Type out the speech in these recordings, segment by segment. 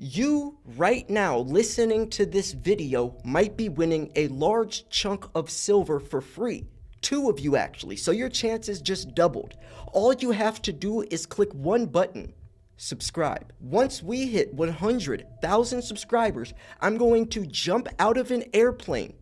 You, right now, listening to this video, might be winning a large chunk of silver for free. Two of you, actually, so your chances just doubled. All you have to do is click one button: subscribe. Once we hit 100,000 subscribers, I'm going to jump out of an airplane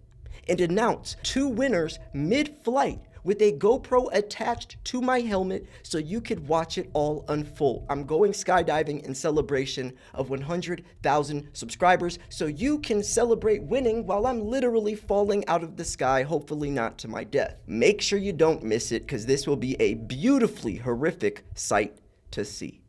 and announce two winners mid-flight with a GoPro attached to my helmet so you could watch it all unfold. I'm going skydiving in celebration of 100,000 subscribers so you can celebrate winning while I'm literally falling out of the sky, hopefully not to my death. Make sure you don't miss it, because this will be a beautifully horrific sight to see.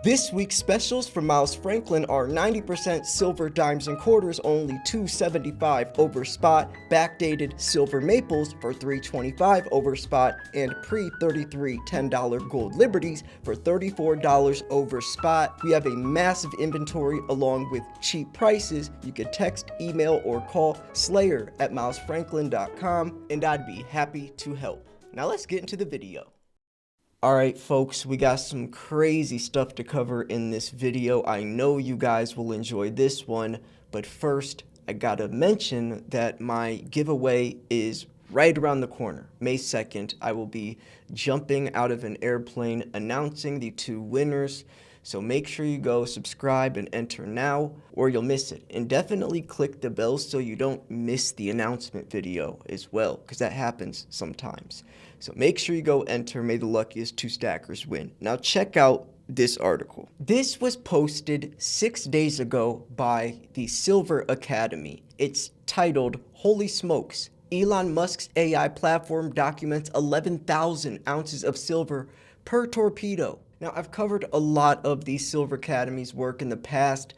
This week's specials from Miles Franklin are 90% silver dimes and quarters, only $2.75 over spot, backdated silver maples for $3.25 over spot, and pre-33 $10 gold liberties for $34 over spot. We have a massive inventory along with cheap prices. You could text, email, or call slayer@milesfranklin.com, and I'd be happy to help. Now let's get into the video. Alright folks, we got some crazy stuff to cover in this video. I know you guys will enjoy this one, but first I gotta mention that my giveaway is right around the corner. May 2nd, I will be jumping out of an airplane announcing the two winners. So make sure you go subscribe and enter now, or you'll miss it. And definitely click the bell so you don't miss the announcement video as well, because that happens sometimes. So make sure you go enter. May the luckiest two stackers win. Now check out this article. This was posted 6 days ago by the Silver Academy. It's titled, "Holy Smokes, Elon Musk's AI platform documents 11,000 ounces of silver per torpedo." Now, I've covered a lot of the Silver Academy's work in the past.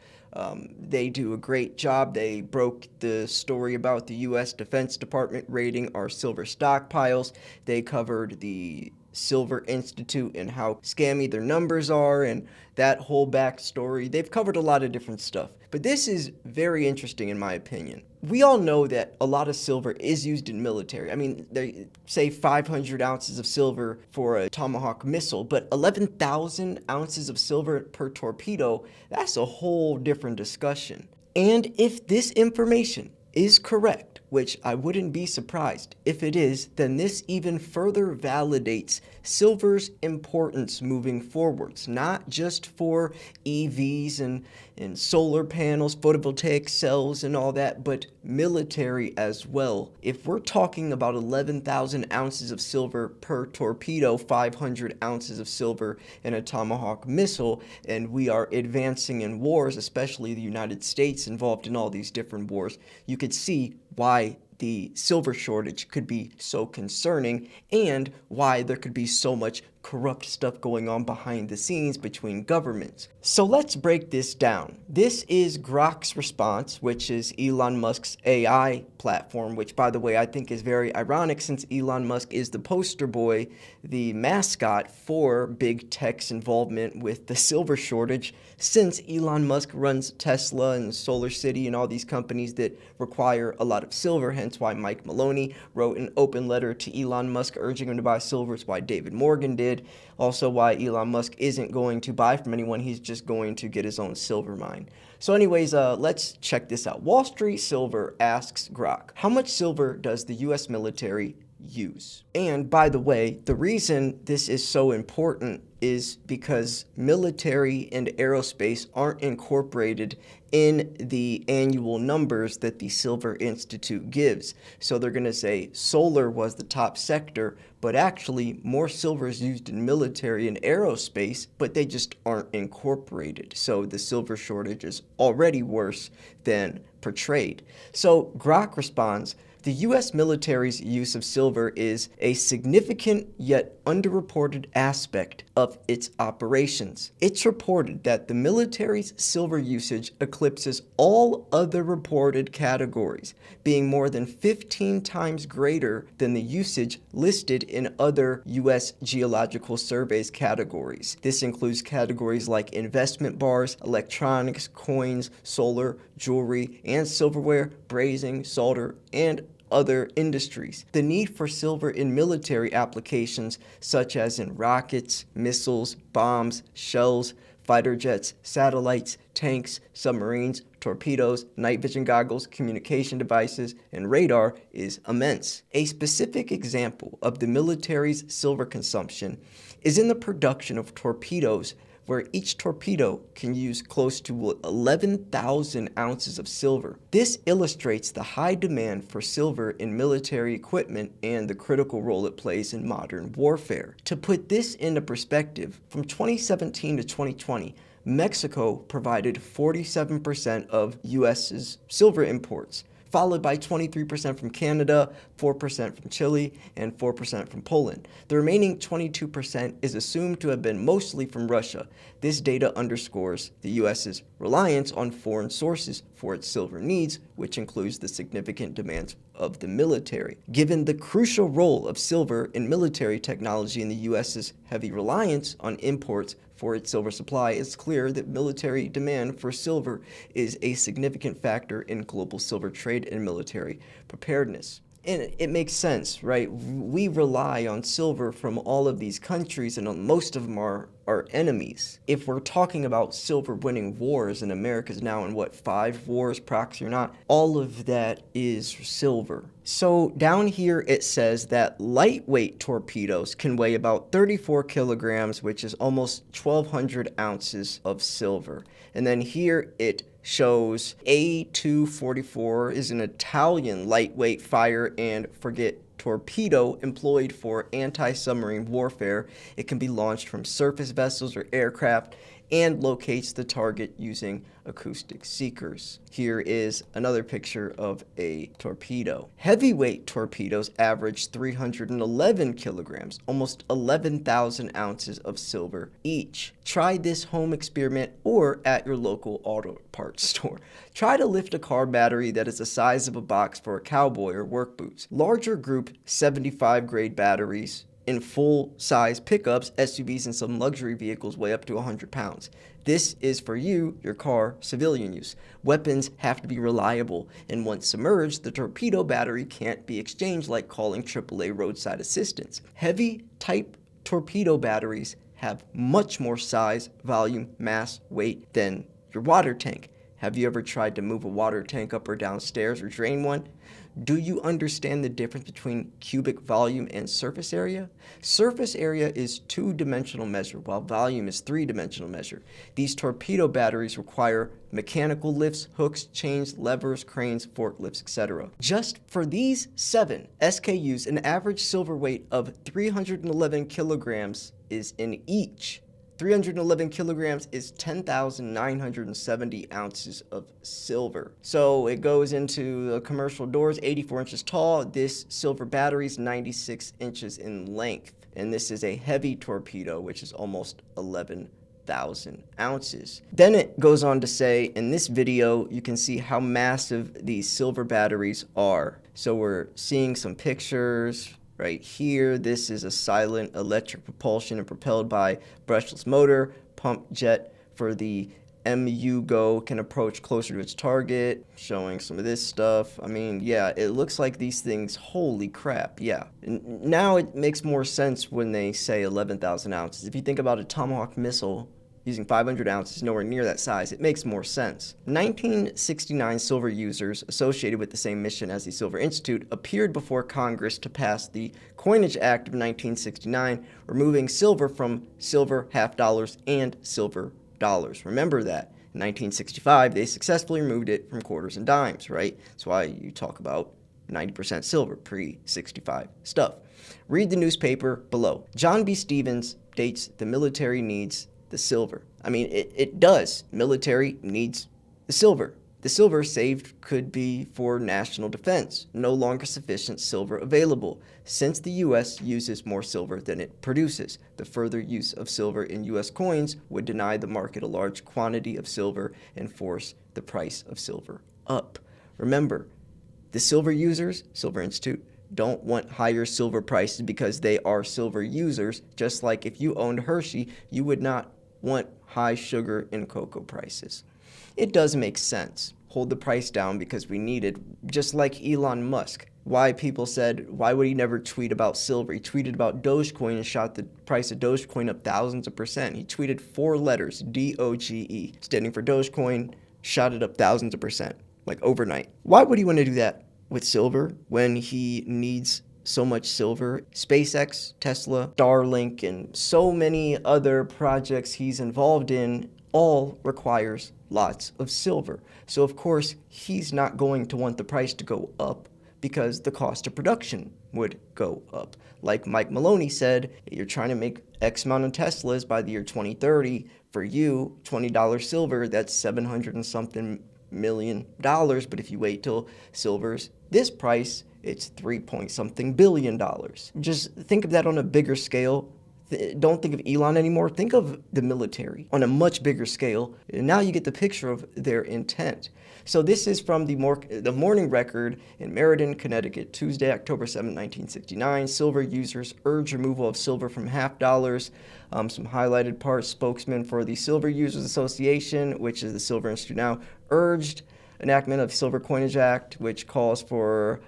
They do a great job. They broke the story about the U.S. Defense Department raiding our silver stockpiles. They covered the Silver Institute and how scammy their numbers are and that whole backstory. They've covered a lot of different stuff. But this is very interesting in my opinion. We all know that a lot of silver is used in military. I mean, they say 500 ounces of silver for a Tomahawk missile, but 11,000 ounces of silver per torpedo, that's a whole different discussion. And if this information is correct, which I wouldn't be surprised if it is, then this even further validates silver's importance moving forwards, not just for EVs and solar panels, photovoltaic cells and all that, but military as well. If we're talking about 11,000 ounces of silver per torpedo, 500 ounces of silver in a Tomahawk missile, and we are advancing in wars, especially the United States involved in all these different wars, you could see why the silver shortage could be so concerning and why there could be so much corrupt stuff going on behind the scenes between governments. So let's break this down. This is Grocks Response, which is Elon Musk's AI platform, which, by the way, I think is very ironic since Elon Musk is the poster boy, the mascot for big tech's involvement with the silver shortage, since Elon Musk runs Tesla and Solar City and all these companies that require a lot of silver, hence why Mike Maloney wrote an open letter to Elon Musk urging him to buy silver. It's why David Morgan did. Also why Elon Musk isn't going to buy from anyone. He's just going to get his own silver mine. So anyways, let's check this out. Wall Street Silver asks Grok, how much silver does the U.S. military use? And by the way, the reason this is so important is because military and aerospace aren't incorporated in the annual numbers that the Silver Institute gives. So they're going to say solar was the top sector, but actually more silver is used in military and aerospace, but they just aren't incorporated. So the silver shortage is already worse than portrayed. So Grok responds, the U.S. military's use of silver is a significant yet underreported aspect of its operations. It's reported that the military's silver usage eclipses all other reported categories, being more than 15 times greater than the usage listed in other U.S. Geological Survey's categories. This includes categories like investment bars, electronics, coins, solar, jewelry, and silverware, brazing, solder, and other industries. The need for silver in military applications such as in rockets, missiles, bombs, shells, fighter jets, satellites, tanks, submarines, torpedoes, night vision goggles, communication devices, and radar is immense. A specific example of the military's silver consumption is in the production of torpedoes, where each torpedo can use close to 11,000 ounces of silver. This illustrates the high demand for silver in military equipment and the critical role it plays in modern warfare. To put this into perspective, from 2017 to 2020, Mexico provided 47% of US's silver imports, followed by 23% from Canada, 4% from Chile, and 4% from Poland. The remaining 22% is assumed to have been mostly from Russia. This data underscores the US's reliance on foreign sources for its silver needs, which includes the significant demands of the military. Given the crucial role of silver in military technology and the US's heavy reliance on imports for its silver supply, it's clear that military demand for silver is a significant factor in global silver trade and military preparedness. And it makes sense, right? We rely on silver from all of these countries, and most of them are our enemies. If we're talking about silver winning wars, and America's now in 5 wars, proxy or not, all of that is silver. So down here it says that lightweight torpedoes can weigh about 34 kilograms, which is almost 1,200 ounces of silver. And then here it shows A244 is an Italian lightweight fire and frigate torpedo employed for anti-submarine warfare. It can be launched from surface vessels or aircraft and locates the target using acoustic seekers. Here is another picture of a torpedo. Heavyweight torpedoes average 311 kilograms, almost 11,000 ounces of silver each. Try this home experiment or at your local auto parts store. Try to lift a car battery that is the size of a box for a cowboy or work boots. Larger group 75 grade batteries in full-size pickups, SUVs, and some luxury vehicles weigh up to 100 pounds. This is for you, your car, civilian use. Weapons have to be reliable, and once submerged, the torpedo battery can't be exchanged like calling AAA roadside assistance. Heavy-type torpedo batteries have much more size, volume, mass, weight than your water tank. Have you ever tried to move a water tank up or down stairs or drain one? Do you understand the difference between cubic volume and surface area? Surface area is 2-dimensional measure, while volume is 3-dimensional measure. These torpedo batteries require mechanical lifts, hooks, chains, levers, cranes, forklifts, etc. Just for these 7 SKUs, an average silver weight of 311 kilograms is in each. 311 kilograms is 10,970 ounces of silver. So it goes into the commercial doors, 84 inches tall. This silver battery is 96 inches in length. And this is a heavy torpedo, which is almost 11,000 ounces. Then it goes on to say, in this video, you can see how massive these silver batteries are. So we're seeing some pictures. Right here, this is a silent electric propulsion and propelled by brushless motor. Pump jet for the MU-GO can approach closer to its target, showing some of this stuff. I mean, yeah, it looks like these things, holy crap, yeah. Now it makes more sense when they say 11,000 ounces. If you think about a Tomahawk missile using 500 ounces, nowhere near that size, it makes more sense. 1969 silver users associated with the same mission as the Silver Institute appeared before Congress to pass the Coinage Act of 1969, removing silver from silver half dollars and silver dollars. Remember that. In 1965, they successfully removed it from quarters and dimes, right? That's why you talk about 90% silver, pre-65 stuff. Read the newspaper below. John B. Stevens dates the military needs the silver. I mean, it does. Military needs the silver. The silver saved could be for national defense. No longer sufficient silver available. Since the U.S. uses more silver than it produces, the further use of silver in U.S. coins would deny the market a large quantity of silver and force the price of silver up. Remember, the silver users, Silver Institute, don't want higher silver prices because they are silver users. Just like if you owned Hershey, you would not want high sugar and cocoa prices. It does make sense. Hold the price down because we need it, just like Elon Musk. why people said, why would he never tweet about silver? He tweeted about Dogecoin and shot the price of Dogecoin up thousands of percent. He tweeted 4 letters, DOGE, standing for Dogecoin, shot it up thousands of percent, like overnight. Why would he want to do that with silver when he needs so much silver? SpaceX, Tesla, Starlink, and so many other projects he's involved in all requires lots of silver. So of course, he's not going to want the price to go up because the cost of production would go up. Like Mike Maloney said, you're trying to make X amount of Teslas by the year 2030. For you, $20 silver, that's 700 and something million dollars. But if you wait till silver's this price, it's 3 point something billion dollars. Just think of that on a bigger scale. Don't think of Elon anymore. Think of the military on a much bigger scale. And now you get the picture of their intent. So this is from the Morning Record in Meriden, Connecticut, Tuesday, October 7, 1969. Silver users urge removal of silver from half dollars. Some highlighted parts. Spokesman for the Silver Users Association, which is the Silver Institute now, urged enactment of Silver Coinage Act, which calls for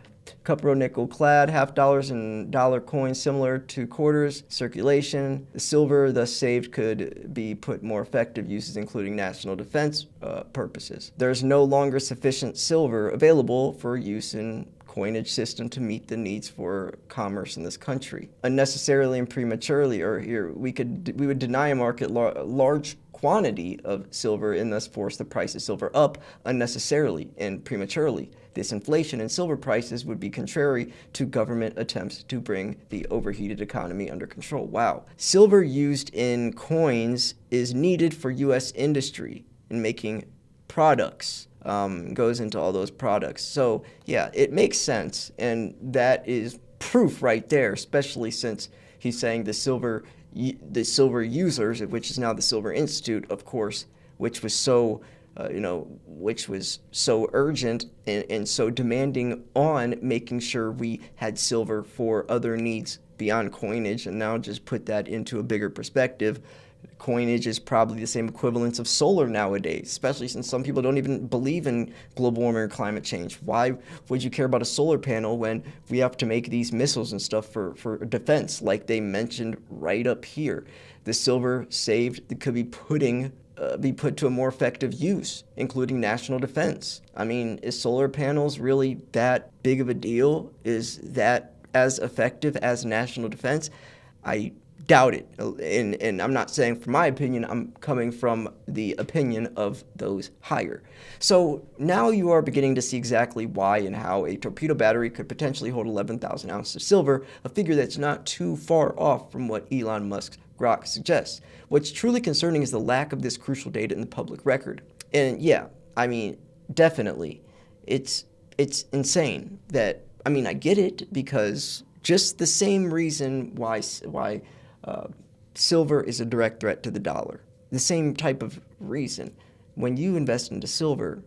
copper nickel clad half dollars and dollar coins similar to quarters circulation. The silver thus saved could be put more effective uses, including national defense purposes. There's no longer sufficient silver available for use in coinage system to meet the needs for commerce in this country. Unnecessarily and prematurely, or here we would deny a market large quantity of silver and thus force the price of silver up unnecessarily and prematurely. This inflation in silver prices would be contrary to government attempts to bring the overheated economy under control. Wow. Silver used in coins is needed for U.S. industry in making products. Goes into all those products. So yeah, it makes sense. And that is proof right there, especially since he's saying the silver users, which is now the Silver Institute, of course, which was so which was so urgent and so demanding on making sure we had silver for other needs beyond coinage. And now just put that into a bigger perspective. Coinage is probably the same equivalence of solar nowadays, especially since some people don't even believe in global warming or climate change. Why would you care about a solar panel when we have to make these missiles and stuff for defense, like they mentioned right up here? The silver saved that could be put to a more effective use, including national defense. I mean, is solar panels really that big of a deal? Is that as effective as national defense? I doubt it. And I'm not saying from my opinion, I'm coming from the opinion of those higher. So now you are beginning to see exactly why and how a torpedo battery could potentially hold 11,000 ounces of silver, a figure that's not too far off from what Elon Musk's Grocks suggests. What's truly concerning is the lack of this crucial data in the public record. And yeah, I mean, definitely, it's insane that, I mean, I get it, because just the same reason why silver is a direct threat to the dollar. The same type of reason. When you invest into silver,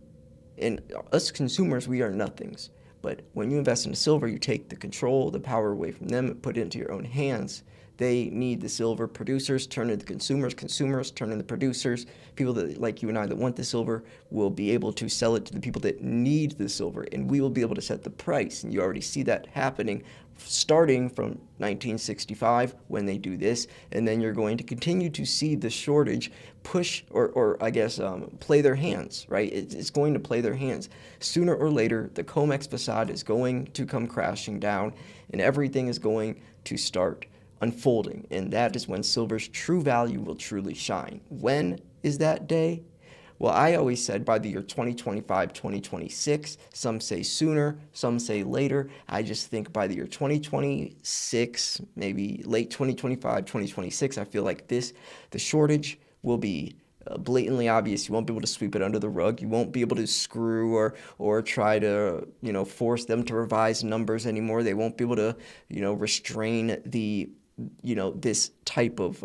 and us consumers, we are nothings. But when you invest into silver, you take the control, the power away from them, and put it into your own hands. They need the silver. Producers turn into consumers. Consumers turn into producers. People that, like you and I, that want the silver will be able to sell it to the people that need the silver, and we will be able to set the price. And you already see that happening starting from 1965 when they do this, and then you're going to continue to see the shortage push or I guess play their hands, right? It's going to play their hands. Sooner or later, the COMEX facade is going to come crashing down, and everything is going to start unfolding, and that is when silver's true value will truly shine. When is that day? Well, I always said by the year 2025, 2026. Some say sooner, some say later. I just think by the year 2026, maybe late 2025, 2026, I feel like the shortage will be blatantly obvious. You won't be able to sweep it under the rug. You won't be able to screw or try to, force them to revise numbers anymore. They won't be able to, restrain the this type of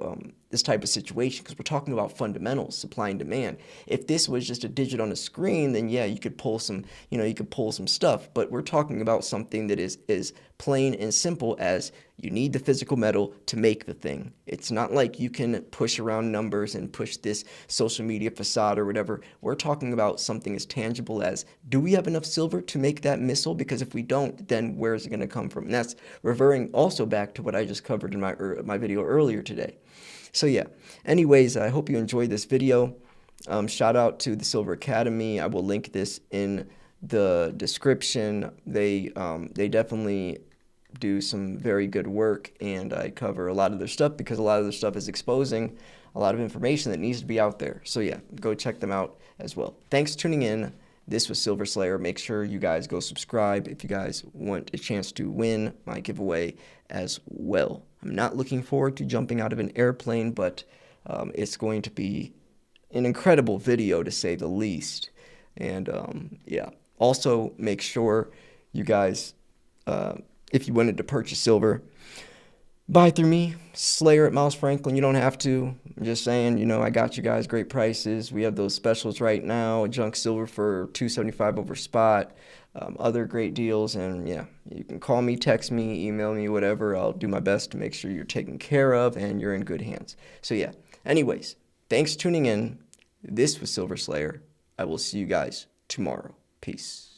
this type of situation, because we're talking about fundamentals, supply and demand. If this was just a digit on a screen, then yeah, you could pull some, you could pull some stuff. But we're talking about something that is plain and simple as you need the physical metal to make the thing. It's not like you can push around numbers and push this social media facade or whatever. We're talking about something as tangible as, do we have enough silver to make that missile? Because if we don't, then where is it going to come from? And that's reverting also back to what I just covered in my video earlier today. So yeah, anyways, I hope you enjoyed this video. Shout out to the Silver Academy. I will link this in the description. They definitely do some very good work, and I cover a lot of their stuff because a lot of their stuff is exposing a lot of information that needs to be out there. So yeah, go check them out as well. Thanks for tuning in. This was Silver Slayer. Make sure you guys go subscribe if you guys want a chance to win my giveaway as well. I'm not looking forward to jumping out of an airplane, but it's going to be an incredible video to say the least. And yeah, also make sure you guys, if you wanted to purchase silver, buy through me, Slayer at Miles Franklin. You don't have to. I'm just saying, I got you guys great prices. We have those specials right now. Junk silver for $275 over spot. Other great deals. And yeah, you can call me, text me, email me, whatever. I'll do my best to make sure you're taken care of and you're in good hands. So yeah, anyways, thanks for tuning in. This was Silver Slayer. I will see you guys tomorrow. Peace.